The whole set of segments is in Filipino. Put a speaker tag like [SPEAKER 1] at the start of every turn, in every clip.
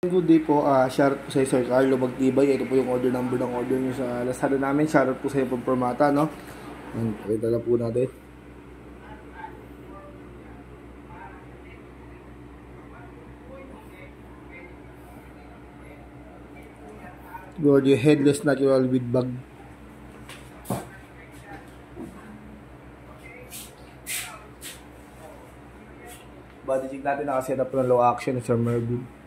[SPEAKER 1] Good day po, shoutout po sa Sir Carlo Magtibay. Ito po yung order number ng order nyo sa Lazada namin. Shoutout po sa iyo po Permata, no? And pakita lang po natin. Gordy headless natural with bag. Body check natin, nakaset up ng low action ni Sir Mervin.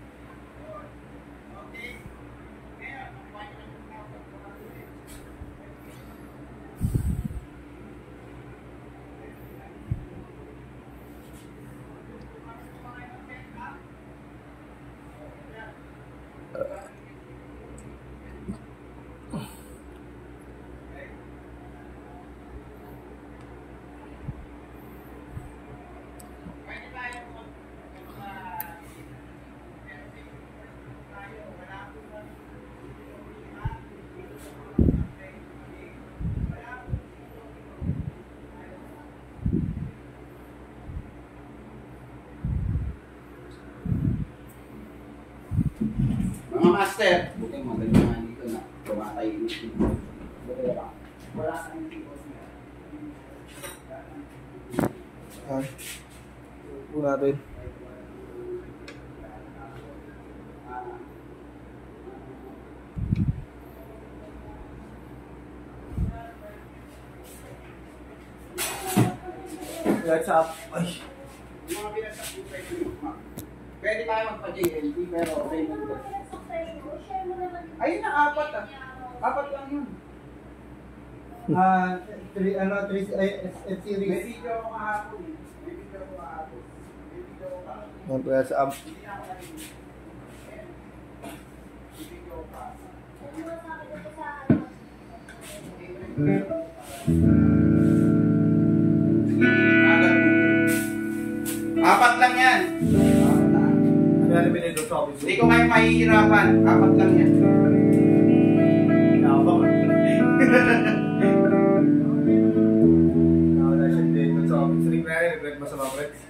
[SPEAKER 2] Mga master, buti magaling nga dito na tumatay dito. Wala sa antibos niya.
[SPEAKER 1] Po natin. What's up? Ay.
[SPEAKER 2] Yung mga pinagsasabi pwede tayo magpa-JLT pero okay mo dito. Ayun na, apat ah. Apat lang yun.
[SPEAKER 3] F-series.
[SPEAKER 2] May video ako kahapon eh. May video ako kahapon.
[SPEAKER 1] What's up?
[SPEAKER 2] Hindi na ako narinig. May video ako kahapon. Apat lang yan. Hindi ko kayo mahihirapan. Apat lang yan.
[SPEAKER 1] Wala siya dito sa office. Ring na rin, nag-red mo sa mga friends.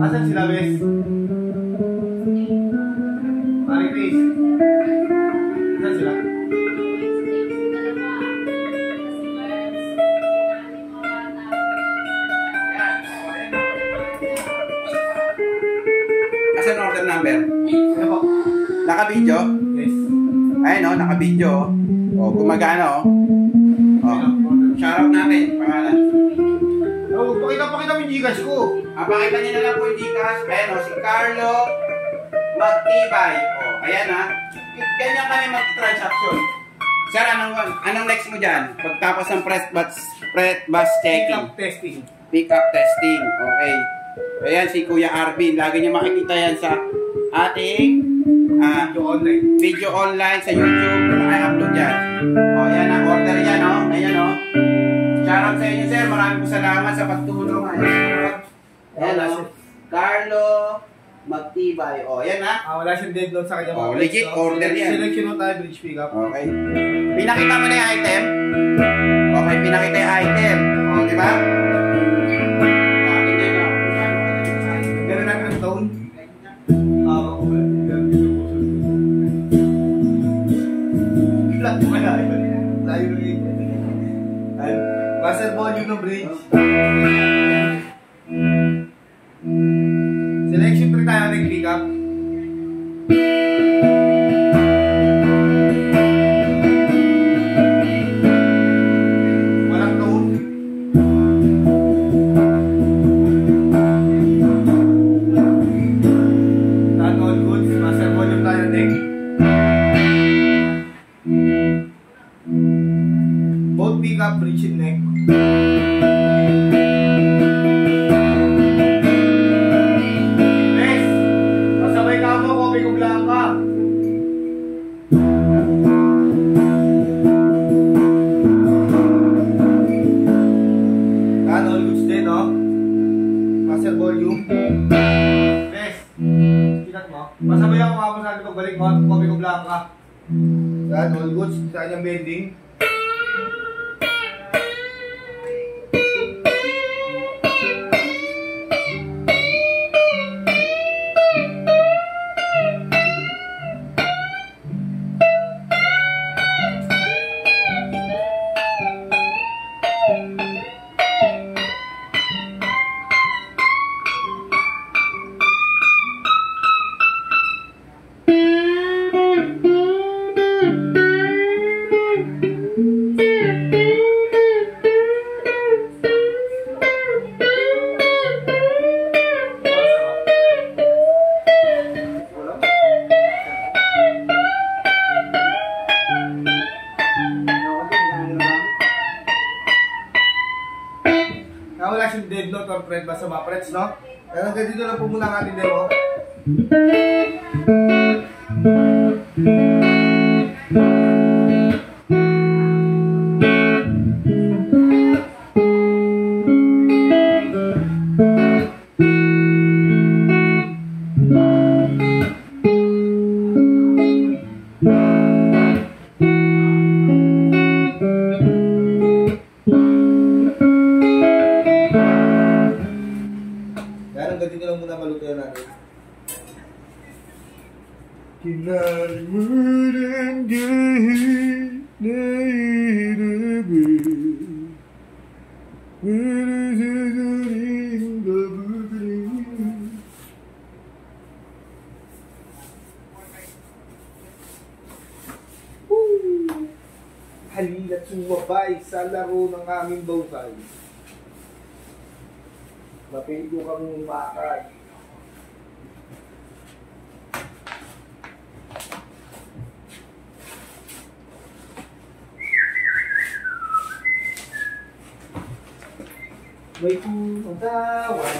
[SPEAKER 1] Asan sila, Bes? Mari, Chris. Asan sila?
[SPEAKER 2] Asan order number?
[SPEAKER 1] Ano po?
[SPEAKER 2] Naka-video?
[SPEAKER 1] Yes.
[SPEAKER 2] Ayun o, naka-video o. O, gumagana o. O, shoutout natin, pangalan.
[SPEAKER 1] Oh, pakita mo yung Gcash ko.
[SPEAKER 2] Pakita niyo na lang po yung Gcash. Ayan o, si Carlo Magtibay. O, ayan ha. Ganyan kami mag-transaction. Sir, anong next mo dyan? Pagtapos ng press bus checking.
[SPEAKER 1] Pick-up testing.
[SPEAKER 2] Pick-up testing. Okay. Ayan si Kuya Arvin. Lagi niyo makikita yan sa ating video online sa YouTube. Naka-upload yan. O, ayan ang order yan o. Ayan o. Shoutout sa inyo, sir. Maraming salamat sa pagtulong. Ayan o. Carlo Magtibay. O, ayan ha.
[SPEAKER 1] Wala siyang dead load sa kanya.
[SPEAKER 2] Oh, legit order yan.
[SPEAKER 1] Selection mo tayo, bridge pick up.
[SPEAKER 2] Okay. Pinakita mo na yung item. Okay, pinakita yung item. O, di ba?
[SPEAKER 1] Ganun lang ang tone. Flat mo kaya. Layo na yun. Master volume ng bridge. Selection pre tayo nag-pick up. Walang tone. Not all goods. Master volume tayo neck. Both pick up, bridge and neck. natin pagbalik mga Coffee ko Blanca. Yan, all goods sa kanyang bending. Wala siyang dead note or fret, basta mga frets, no? Kaya hanggang dito lang po muna ang ating demo. Hanggang dito lang muna malutayan natin. Kinalimutan kahit nahihirabi, pero sasabihin babalik. Halina't sumabay sa laro ng aming bawsay. Mapili ko kang umakad. May punong tawa.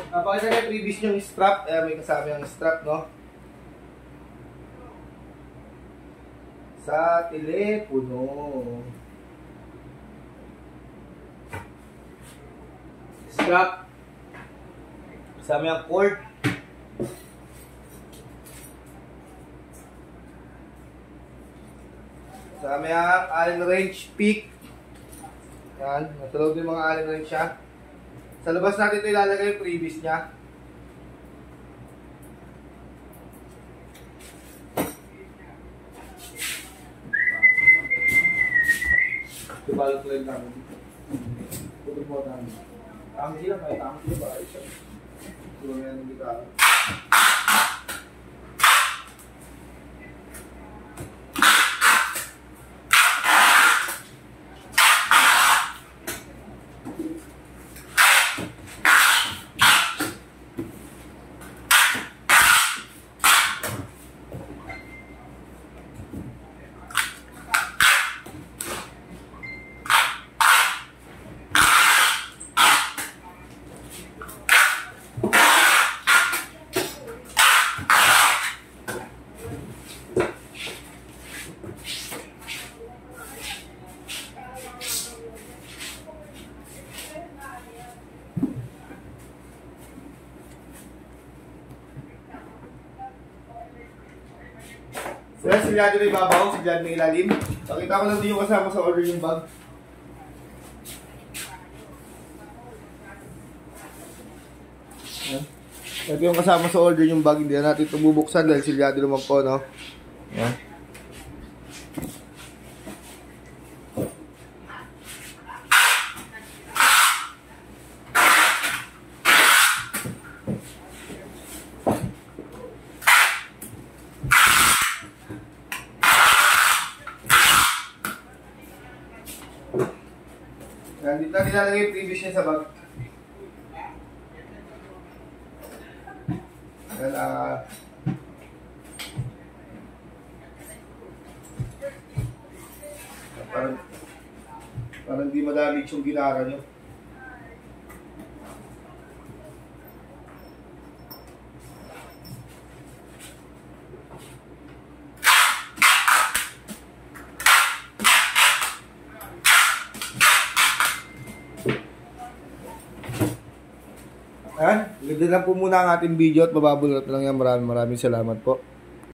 [SPEAKER 1] Napakita na previous yung strap. May kasama yung strap, no? Sa telepono. Strap. Kasama yung cord. Kasama yung Allen wrench peak. Yan. Natulog yung mga Allen wrench siya. Sa labas natin ito ilalagay yung previous niya. Balot lang namin dito. Putol mo namin. Tama sila ba? Tama sila ba? Tulong yan ng gitara. Kaya silyado na ibabaw, silyado na ilalim. Pakita ko lang din yung kasama sa order yung bag. Ito yung kasama sa order yung bag, hindi na natin ito bubuksan dahil silyado naman po, no? Yan. Dito na nilalagay yung previous niya sa bag. Parang di madamage yung ginara nyo. Ayan, ganda lang po muna ang ating video at mababulot lang yan. Maraming salamat po.